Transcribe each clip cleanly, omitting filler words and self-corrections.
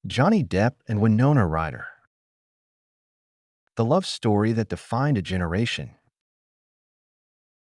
Johnny Depp and Winona Ryder. The love story that defined a generation.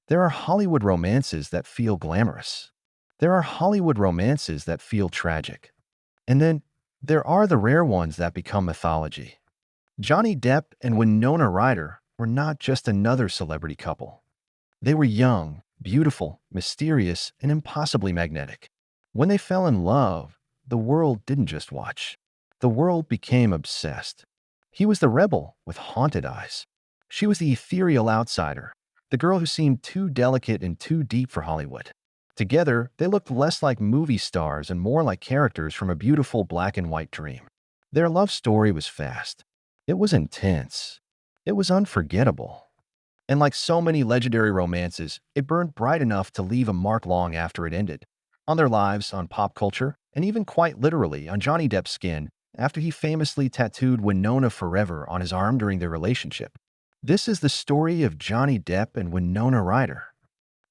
There are Hollywood romances that feel glamorous. There are Hollywood romances that feel tragic. And then there are the rare ones that become mythology. Johnny Depp and Winona Ryder were not just another celebrity couple. They were young, beautiful, mysterious, and impossibly magnetic. When they fell in love, the world didn't just watch. The world became obsessed. He was the rebel with haunted eyes. She was the ethereal outsider, the girl who seemed too delicate and too deep for Hollywood. Together, they looked less like movie stars and more like characters from a beautiful black and white dream. Their love story was fast. It was intense. It was unforgettable. And like so many legendary romances, it burned bright enough to leave a mark long after it ended. On their lives, on pop culture, and even quite literally on Johnny Depp's skin after he famously tattooed Winona forever on his arm during their relationship. This is the story of Johnny Depp and Winona Ryder.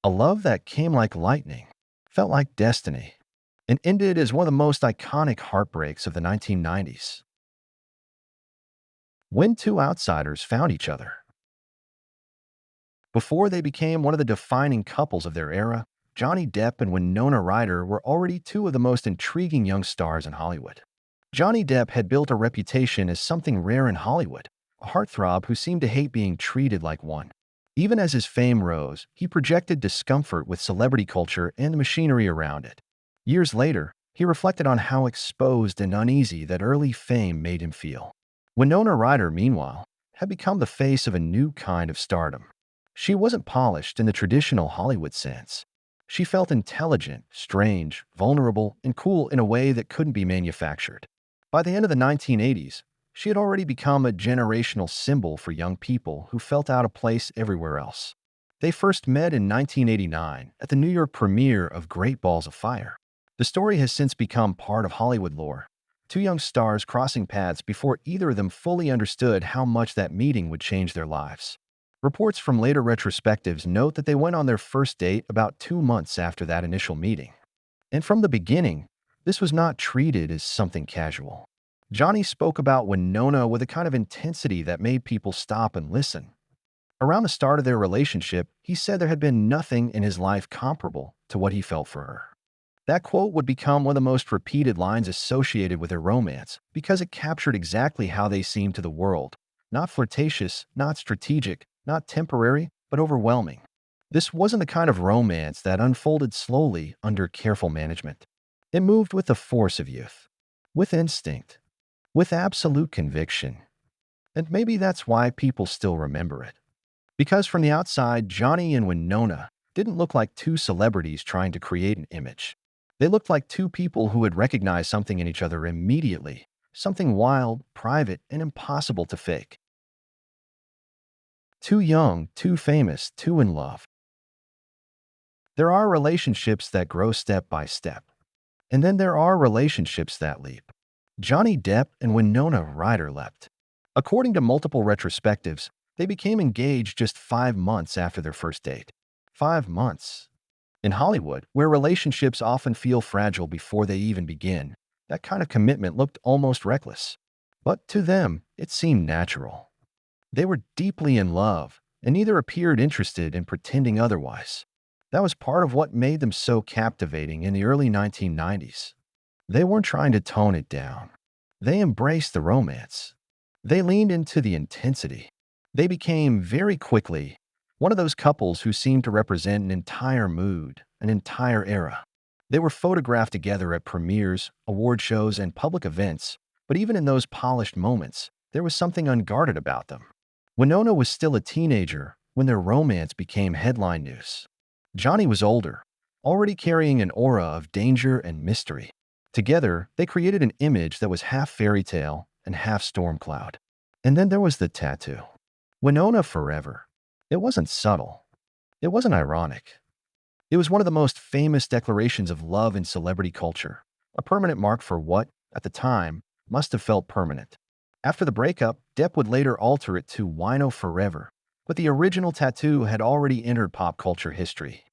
A love that came like lightning, felt like destiny, and ended as one of the most iconic heartbreaks of the 1990s. When two outsiders found each other. Before they became one of the defining couples of their era, Johnny Depp and Winona Ryder were already two of the most intriguing young stars in Hollywood. Johnny Depp had built a reputation as something rare in Hollywood, a heartthrob who seemed to hate being treated like one. Even as his fame rose, he projected discomfort with celebrity culture and the machinery around it. Years later, he reflected on how exposed and uneasy that early fame made him feel. Winona Ryder, meanwhile, had become the face of a new kind of stardom. She wasn't polished in the traditional Hollywood sense. She felt intelligent, strange, vulnerable, and cool in a way that couldn't be manufactured. By the end of the 1980s, she had already become a generational symbol for young people who felt out of place everywhere else. They first met in 1989 at the New York premiere of Great Balls of Fire. The story has since become part of Hollywood lore. Two young stars crossing paths before either of them fully understood how much that meeting would change their lives. Reports from later retrospectives note that they went on their first date about 2 months after that initial meeting. And from the beginning, this was not treated as something casual. Johnny spoke about Winona with a kind of intensity that made people stop and listen. Around the start of their relationship, he said there had been nothing in his life comparable to what he felt for her. That quote would become one of the most repeated lines associated with their romance because it captured exactly how they seemed to the world. Not flirtatious, not strategic, not temporary, but overwhelming. This wasn't the kind of romance that unfolded slowly under careful management. It moved with the force of youth, with instinct, with absolute conviction. And maybe that's why people still remember it. Because from the outside, Johnny and Winona didn't look like two celebrities trying to create an image. They looked like two people who had recognized something in each other immediately, something wild, private, and impossible to fake. Too young, too famous, too in love. There are relationships that grow step by step. And then there are relationships that leap. Johnny Depp and Winona Ryder leapt. According to multiple retrospectives, they became engaged just 5 months after their first date. 5 months. In Hollywood, where relationships often feel fragile before they even begin, that kind of commitment looked almost reckless. But to them, it seemed natural. They were deeply in love, and neither appeared interested in pretending otherwise. That was part of what made them so captivating in the early 1990s. They weren't trying to tone it down. They embraced the romance. They leaned into the intensity. They became, very quickly, one of those couples who seemed to represent an entire mood, an entire era. They were photographed together at premieres, award shows, and public events, but even in those polished moments, there was something unguarded about them. Winona was still a teenager when their romance became headline news. Johnny was older, already carrying an aura of danger and mystery. Together, they created an image that was half fairy tale and half storm cloud. And then there was the tattoo. Winona forever. It wasn't subtle. It wasn't ironic. It was one of the most famous declarations of love in celebrity culture, a permanent mark for what, at the time, must have felt permanent. After the breakup, Depp would later alter it to Wino Forever, but the original tattoo had already entered pop culture history.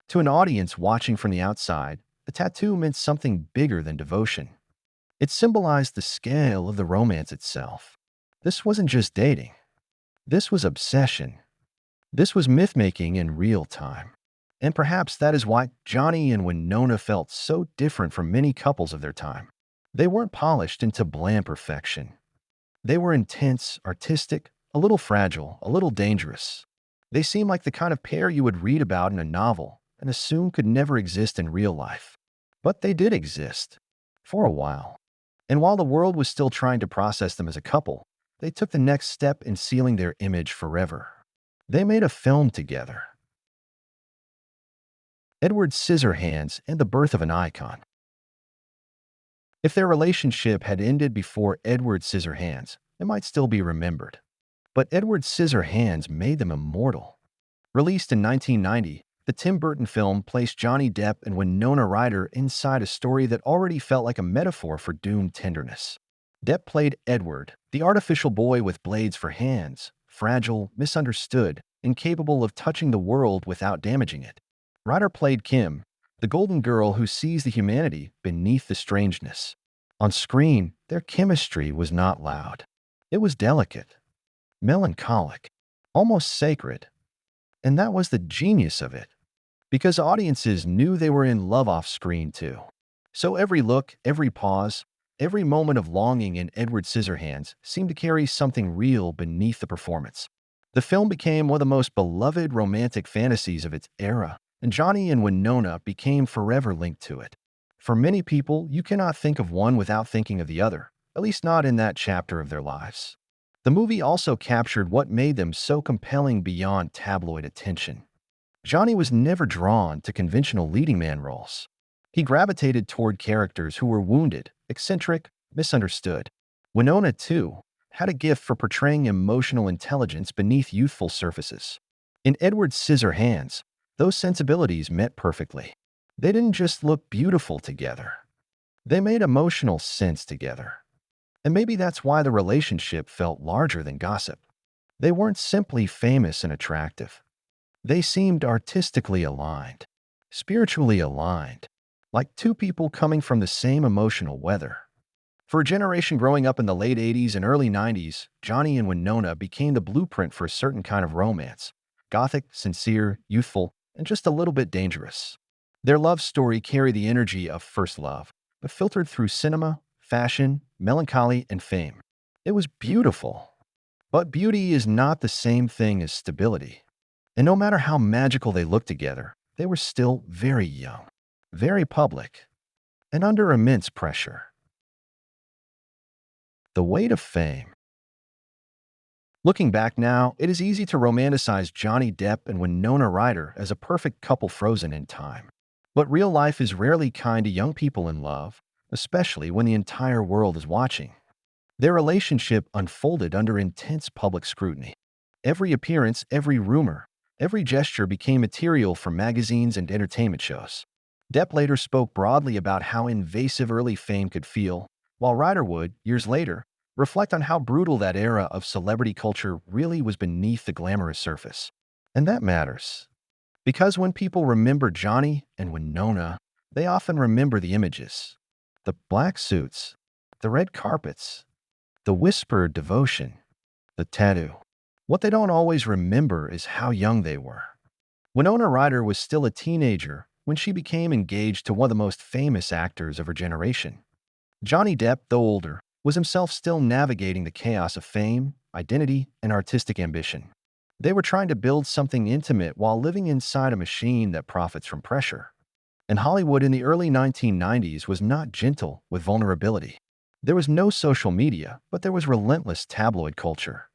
To an audience watching from the outside, the tattoo meant something bigger than devotion. It symbolized the scale of the romance itself. This wasn't just dating. This was obsession. This was myth-making in real time. And perhaps that is why Johnny and Winona felt so different from many couples of their time. They weren't polished into bland perfection. They were intense, artistic, a little fragile, a little dangerous. They seemed like the kind of pair you would read about in a novel and assume could never exist in real life. But they did exist. For a while. And while the world was still trying to process them as a couple, they took the next step in sealing their image forever. They made a film together. Edward Scissorhands and the Birth of an Icon. If their relationship had ended before Edward Scissorhands, it might still be remembered. But Edward Scissorhands made them immortal. Released in 1990, the Tim Burton film placed Johnny Depp and Winona Ryder inside a story that already felt like a metaphor for doomed tenderness. Depp played Edward, the artificial boy with blades for hands, fragile, misunderstood, incapable of touching the world without damaging it. Ryder played Kim, the golden girl who sees the humanity beneath the strangeness. On screen, their chemistry was not loud. It was delicate, melancholic, almost sacred. And that was the genius of it, because audiences knew they were in love off screen too. So every look, every pause, every moment of longing in Edward Scissorhands seemed to carry something real beneath the performance. The film became one of the most beloved romantic fantasies of its era, and Johnny and Winona became forever linked to it. For many people, you cannot think of one without thinking of the other, at least not in that chapter of their lives. The movie also captured what made them so compelling beyond tabloid attention. Johnny was never drawn to conventional leading man roles. He gravitated toward characters who were wounded, eccentric, misunderstood. Winona, too, had a gift for portraying emotional intelligence beneath youthful surfaces. In Edward Scissorhands, those sensibilities met perfectly. They didn't just look beautiful together. They made emotional sense together. And maybe that's why the relationship felt larger than gossip. They weren't simply famous and attractive. They seemed artistically aligned, spiritually aligned, like two people coming from the same emotional weather. For a generation growing up in the late 80s and early 90s, Johnny and Winona became the blueprint for a certain kind of romance. Gothic, sincere, youthful, and just a little bit dangerous. Their love story carried the energy of first love, but filtered through cinema, fashion, melancholy, and fame. It was beautiful. But beauty is not the same thing as stability. And no matter how magical they looked together, they were still very young, very public, and under immense pressure. The weight of fame. Looking back now, it is easy to romanticize Johnny Depp and Winona Ryder as a perfect couple frozen in time. But real life is rarely kind to young people in love, especially when the entire world is watching. Their relationship unfolded under intense public scrutiny. Every appearance, every rumor, every gesture became material for magazines and entertainment shows. Depp later spoke broadly about how invasive early fame could feel, while Ryder would, years later, reflect on how brutal that era of celebrity culture really was beneath the glamorous surface. And that matters. Because when people remember Johnny and Winona, they often remember the images. The black suits, the red carpets, the whispered devotion, the tattoo. What they don't always remember is how young they were. Winona Ryder was still a teenager when she became engaged to one of the most famous actors of her generation. Johnny Depp, though older, was himself still navigating the chaos of fame, identity, and artistic ambition. They were trying to build something intimate while living inside a machine that profits from pressure. And Hollywood in the early 1990s was not gentle with vulnerability. There was no social media, but there was relentless tabloid culture.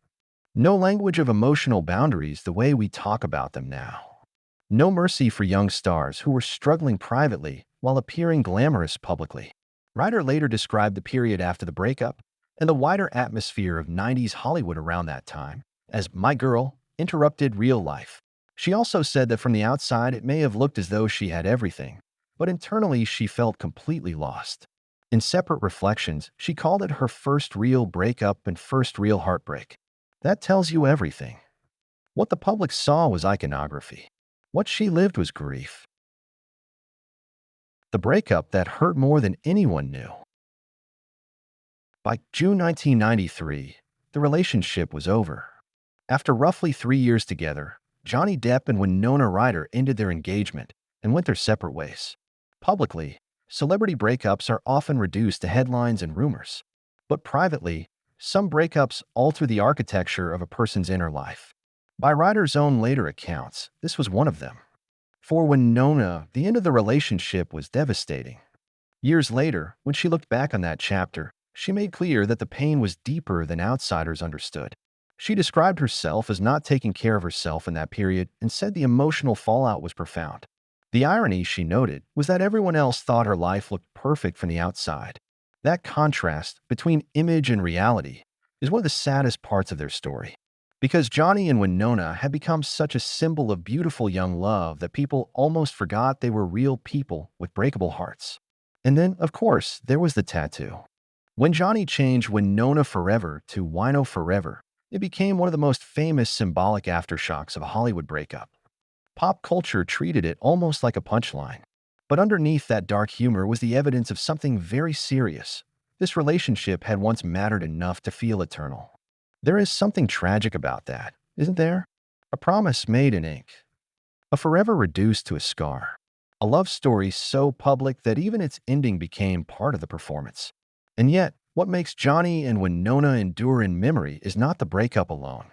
No language of emotional boundaries the way we talk about them now. No mercy for young stars who were struggling privately while appearing glamorous publicly. Ryder later described the period after the breakup and the wider atmosphere of 90s Hollywood around that time as "my girl interrupted real life." She also said that from the outside it may have looked as though she had everything, but internally she felt completely lost. In separate reflections, she called it her first real breakup and first real heartbreak. That tells you everything. What the public saw was iconography. What she lived was grief. The breakup that hurt more than anyone knew. By June 1993, the relationship was over. After roughly 3 years together, Johnny Depp and Winona Ryder ended their engagement and went their separate ways. Publicly, celebrity breakups are often reduced to headlines and rumors. But privately, some breakups alter the architecture of a person's inner life. By Ryder's own later accounts, this was one of them. For Winona, the end of the relationship was devastating. Years later, when she looked back on that chapter, she made clear that the pain was deeper than outsiders understood. She described herself as not taking care of herself in that period and said the emotional fallout was profound. The irony, she noted, was that everyone else thought her life looked perfect from the outside. That contrast between image and reality is one of the saddest parts of their story. Because Johnny and Winona had become such a symbol of beautiful young love that people almost forgot they were real people with breakable hearts. And then, of course, there was the tattoo. When Johnny changed Winona Forever to Wino Forever, it became one of the most famous symbolic aftershocks of a Hollywood breakup. Pop culture treated it almost like a punchline. But underneath that dark humor was the evidence of something very serious. This relationship had once mattered enough to feel eternal. There is something tragic about that, isn't there? A promise made in ink. A forever reduced to a scar. A love story so public that even its ending became part of the performance. And yet, what makes Johnny and Winona endure in memory is not the breakup alone.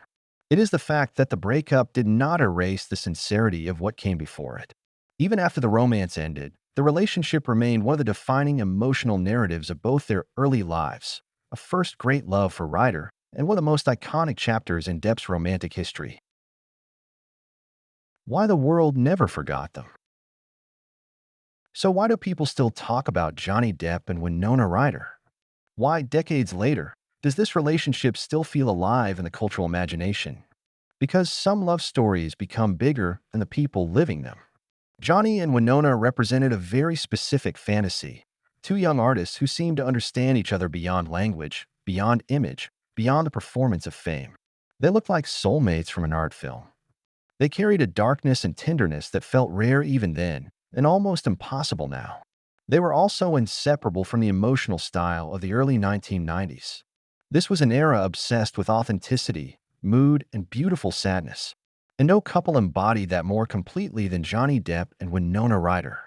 It is the fact that the breakup did not erase the sincerity of what came before it. Even after the romance ended, the relationship remained one of the defining emotional narratives of both their early lives, a first great love for Ryder and one of the most iconic chapters in Depp's romantic history. Why the world never forgot them. So why do people still talk about Johnny Depp and Winona Ryder? Why, decades later, does this relationship still feel alive in the cultural imagination? Because some love stories become bigger than the people living them. Johnny and Winona represented a very specific fantasy. Two young artists who seemed to understand each other beyond language, beyond image, beyond the performance of fame. They looked like soulmates from an art film. They carried a darkness and tenderness that felt rare even then, and almost impossible now. They were also inseparable from the emotional style of the early 1990s. This was an era obsessed with authenticity, mood, and beautiful sadness. And no couple embodied that more completely than Johnny Depp and Winona Ryder.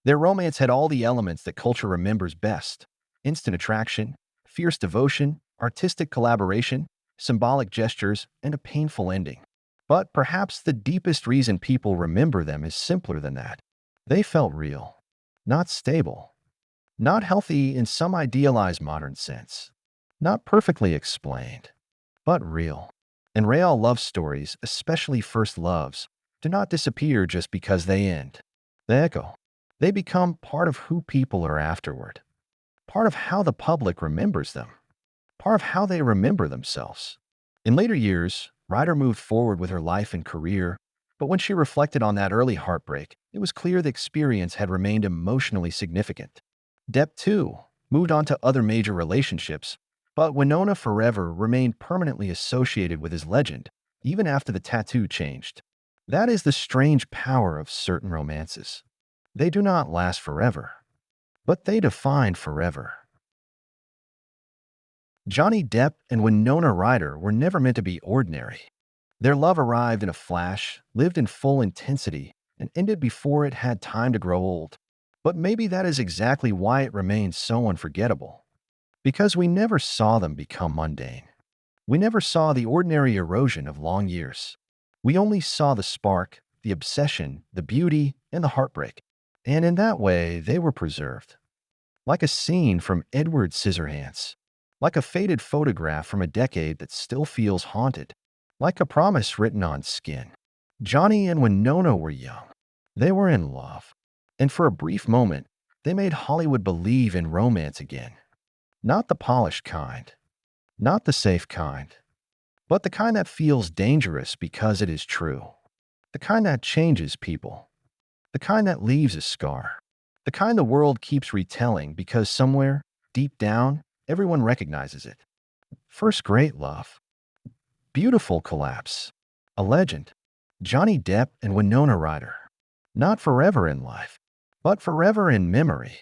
Their romance had all the elements that culture remembers best: instant attraction, fierce devotion, artistic collaboration, symbolic gestures, and a painful ending. But perhaps the deepest reason people remember them is simpler than that. They felt real, not stable, not healthy in some idealized modern sense, not perfectly explained, but real. And real love stories, especially first loves, do not disappear just because they end. They echo. They become part of who people are afterward, part of how the public remembers them, part of how they remember themselves. In later years, Ryder moved forward with her life and career, but when she reflected on that early heartbreak, it was clear the experience had remained emotionally significant. Depp, too, moved on to other major relationships, but Winona Forever remained permanently associated with his legend, even after the tattoo changed. That is the strange power of certain romances. They do not last forever, but they define forever. Johnny Depp and Winona Ryder were never meant to be ordinary. Their love arrived in a flash, lived in full intensity, and ended before it had time to grow old. But maybe that is exactly why it remains so unforgettable. Because we never saw them become mundane. We never saw the ordinary erosion of long years. We only saw the spark, the obsession, the beauty, and the heartbreak. And in that way, they were preserved. Like a scene from Edward Scissorhands. Like a faded photograph from a decade that still feels haunted. Like a promise written on skin. Johnny and Winona were young. They were in love. And for a brief moment, they made Hollywood believe in romance again. Not the polished kind. Not the safe kind. But the kind that feels dangerous because it is true. The kind that changes people. The kind that leaves a scar. The kind the world keeps retelling because somewhere, deep down, everyone recognizes it. First great love. Beautiful collapse. A legend. Johnny Depp and Winona Ryder. Not forever in life, but forever in memory.